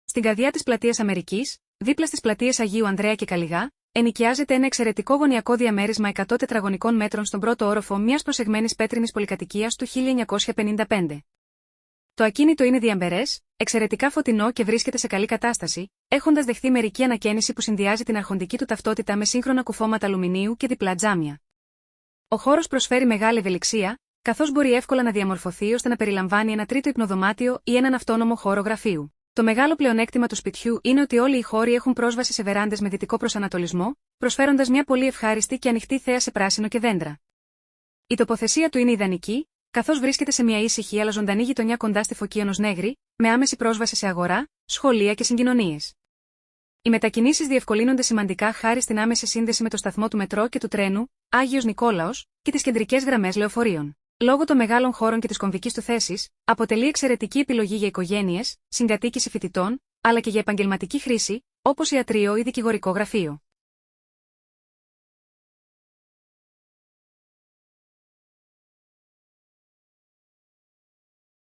Στην καρδιά της πλατείας Αμερικής, δίπλα στις πλατείες Αγίου Ανδρέα και Καλλιγά, ενοικιάζεται ένα εξαιρετικό γωνιακό διαμέρισμα 100 τετραγωνικών μέτρων στον πρώτο όροφο μιας προσεγμένης πέτρινης πολυκατοικίας του 1955. Το ακίνητο είναι διαμπερές, εξαιρετικά φωτεινό και βρίσκεται σε καλή κατάσταση, έχοντας δεχθεί μερική ανακαίνιση που συνδυάζει την αρχοντική του ταυτότητα με σύγχρονα κουφώματα αλουμινίου και διπλά τζάμια. Ο χώρος προσφέρει μεγάλη ευελιξία, καθώς μπορεί εύκολα να διαμορφωθεί ώστε να περιλαμβάνει ένα τρίτο υπνοδωμάτιο ή έναν αυτόνομο χώρο γραφείου. Το μεγάλο πλεονέκτημα του σπιτιού είναι ότι όλοι οι χώροι έχουν πρόσβαση σε βεράντες με δυτικό προσανατολισμό, προσφέροντας μια πολύ ευχάριστη και ανοιχτή θέα σε πράσινο και δέντρα. Η τοποθεσία του είναι ιδανική, καθώς βρίσκεται σε μια ήσυχη αλλά ζωντανή γειτονιά κοντά στη Φωκίωνος Νέγρη, με άμεση πρόσβαση σε αγορά, σχολεία και συγκοινωνίες. Οι μετακινήσεις διευκολύνονται σημαντικά χάρη στην άμεση σύνδεση με το σταθμό του μετρό και του τρένου, Άγιος Νικόλαος, και τις κεντρικές γραμμές λεωφορείων. Λόγω των μεγάλων χώρων και της κομβικής του θέσης, αποτελεί εξαιρετική επιλογή για οικογένειες, συγκατοίκηση φοιτητών, αλλά και για επαγγελματική χρήση, όπως ιατρείο ή δικηγορικό γραφείο.